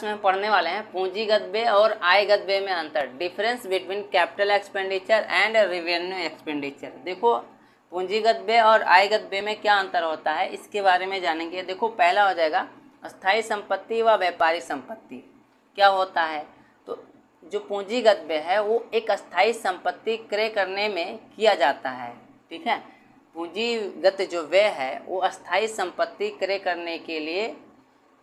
Class में पढ़ने वाले हैं पूंजीगत व्यय और आयगत व्यय में अंतर, difference between capital expenditure and revenue expenditure. देखो पूंजीगत व्यय और आयगत व्यय में क्या अंतर होता है इसके बारे में जानेंगे। देखो पहला हो जाएगा अस्थायी संपत्ति व व्यापारिक संपत्ति। क्या होता है, तो जो पूंजीगत व्यय है वो एक अस्थायी संपत्ति क्रय करने में किया जाता है, ठीक है। पूंजीगत जो व्यय है वो अस्थायी संपत्ति क्रय करने के लिए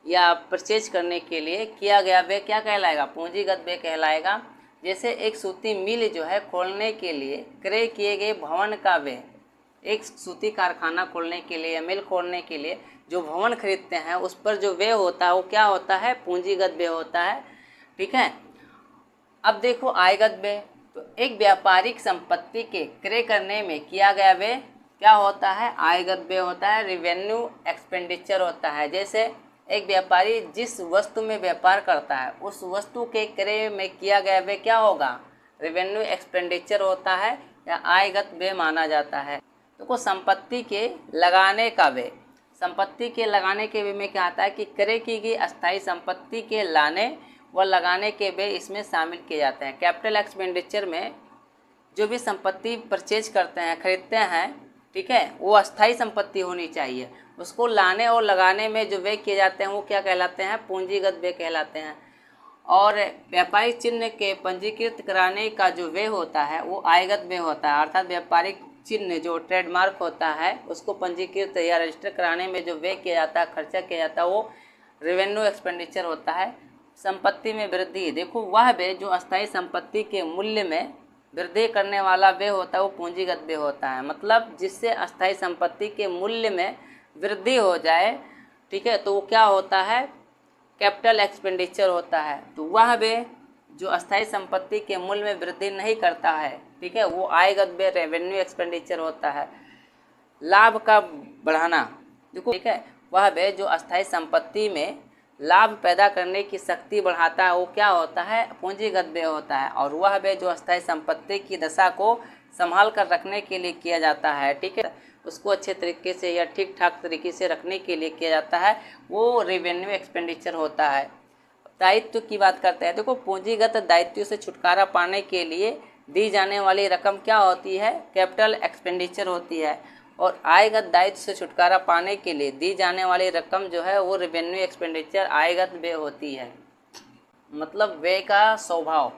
या परचेज करने के लिए किया गया व्यय क्या कहलाएगा, पूंजीगत व्यय कहलाएगा। जैसे एक सूती मिल जो है खोलने के लिए क्रय किए गए भवन का व्यय, एक सूती कारखाना खोलने के लिए या मिल खोलने के लिए जो भवन खरीदते हैं उस पर जो व्यय होता है वो क्या होता है, पूंजीगत व्यय होता है, ठीक है। अब देखो आयगत व्यय, तो एक व्यापारिक संपत्ति के क्रय करने में किया गया व्यय क्या होता है, आयगत व्यय होता है, रेवेन्यू एक्सपेंडिचर होता है। जैसे एक व्यापारी जिस वस्तु में व्यापार करता है उस वस्तु के क्रय में किया गया व्यय क्या होगा, रेवेन्यू एक्सपेंडिचर होता है या आयगत व्यय माना जाता है। तो संपत्ति के लगाने का व्यय, संपत्ति के लगाने के व्यय में क्या आता है कि क्रय की गई अस्थायी संपत्ति के लाने व लगाने के व्यय इसमें शामिल किए जाते हैं। कैपिटल एक्सपेंडिचर में जो भी संपत्ति परचेज करते हैं, खरीदते हैं, ठीक है, वो अस्थायी संपत्ति होनी चाहिए। उसको लाने और लगाने में जो व्यय किए जाते हैं वो क्या कहलाते हैं, पूंजीगत व्यय कहलाते हैं। और व्यापारिक चिन्ह के पंजीकृत कराने का जो व्यय होता है वो आयगत व्यय होता है। अर्थात व्यापारिक चिन्ह जो ट्रेडमार्क होता है उसको पंजीकृत या रजिस्टर कराने में जो व्यय किया जाता है, खर्चा किया जाता है, वो रेवेन्यू एक्सपेंडिचर होता है। संपत्ति में वृद्धि, देखो वह व्यय जो अस्थायी संपत्ति के मूल्य में वृद्धि करने वाला व्यय होता है वो पूंजीगत व्यय होता है। मतलब जिससे अस्थायी संपत्ति के मूल्य में वृद्धि हो जाए, ठीक है, तो वो क्या होता है, कैपिटल एक्सपेंडिचर होता है। तो वह व्यय जो अस्थायी संपत्ति के मूल्य में वृद्धि नहीं करता है, ठीक है, वो आयगत व्यय रेवेन्यू एक्सपेंडिचर होता है। लाभ का बढ़ाना, देखो ठीक है, वह व्यय जो अस्थायी संपत्ति में लाभ पैदा करने की शक्ति बढ़ाता है वो क्या होता है, पूंजीगत व्यय होता है। और वह व्यय जो अस्थायी संपत्ति की दशा को संभाल कर रखने के लिए किया जाता है, ठीक है, उसको अच्छे तरीके से या ठीक ठाक तरीके से रखने के लिए किया जाता है, वो रेवेन्यू एक्सपेंडिचर होता है। दायित्व की बात करते हैं, देखो पूंजीगत दायित्व से छुटकारा पाने के लिए दी जाने वाली रकम क्या होती है, कैपिटल एक्सपेंडिचर होती है। और आयगत दायित्व से छुटकारा पाने के लिए दी जाने वाली रकम जो है वो रेवेन्यू एक्सपेंडिचर आयगत व्यय होती है। मतलब व्यय का स्वभाव,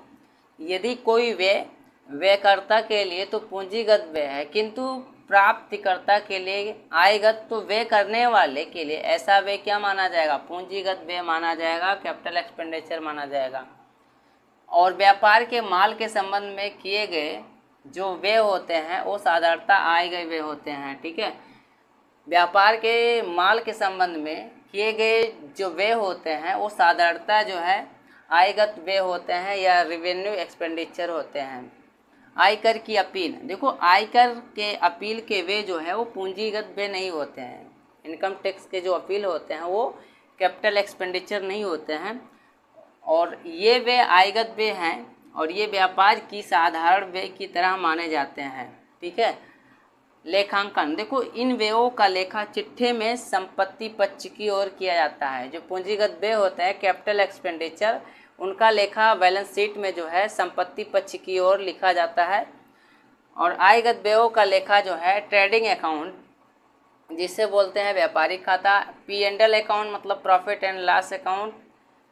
यदि कोई व्यय व्ययकर्ता के लिए तो पूंजीगत व्यय है, किंतु प्राप्तिकर्ता के लिए आयगत, तो व्यय करने वाले के लिए ऐसा व्यय क्या माना जाएगा, पूंजीगत व्यय माना जाएगा, कैपिटल एक्सपेंडिचर माना जाएगा। और व्यापार के माल के संबंध में किए गए जो व्यय होते हैं वो साधारणतः आय गए व्यय होते हैं, ठीक है। व्यापार के माल के संबंध में किए गए जो व्यय होते हैं वो साधारणतः जो है आयगत व्यय होते हैं या रेवेन्यू एक्सपेंडिचर होते हैं। आयकर की अपील, देखो आयकर के अपील के व्यय जो है वो पूंजीगत व्यय नहीं होते हैं। इनकम टैक्स के जो अपील होते हैं वो कैपिटल एक्सपेंडिचर नहीं होते हैं, और ये व्यय आयगत व्यय हैं और ये व्यापार की साधारण व्यय की तरह माने जाते हैं, ठीक है। लेखांकन, देखो इन व्ययों का लेखा चिट्ठे में संपत्ति पक्ष की ओर किया जाता है। जो पूंजीगत व्यय होते हैं कैपिटल एक्सपेंडिचर, उनका लेखा बैलेंस शीट में जो है संपत्ति पक्ष की ओर लिखा जाता है। और आयगत व्ययों का लेखा जो है ट्रेडिंग अकाउंट जिसे बोलते हैं व्यापारिक खाता, P&L अकाउंट मतलब प्रॉफिट एंड लॉस अकाउंट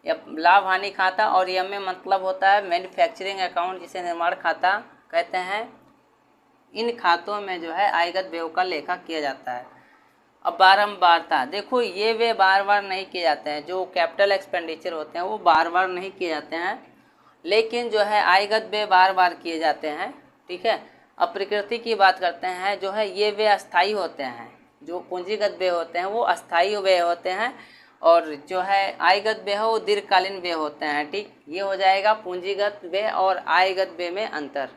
या लाभ हानि खाता, और यम में मतलब होता है मैन्युफैक्चरिंग अकाउंट जिसे निर्माण खाता कहते हैं। इन खातों में जो है आयगत व्ययों का लेखा किया जाता है। अब बारंबारता, देखो ये वे बार बार नहीं किए जाते हैं, जो कैपिटल एक्सपेंडिचर होते हैं वो बार बार नहीं किए जाते हैं, लेकिन जो है आयगत व्यय बार बार किए जाते हैं, ठीक है। अब प्रकृति की बात करते हैं, जो है ये व्यय अस्थायी होते हैं, जो पूंजीगत व्यय होते हैं वो अस्थायी व्यय होते हैं, और जो है आयगत व्यय वो दीर्घकालीन व्यय होते हैं, ठीक। ये हो जाएगा पूंजीगत व्यय और आयगत व्यय में अंतर।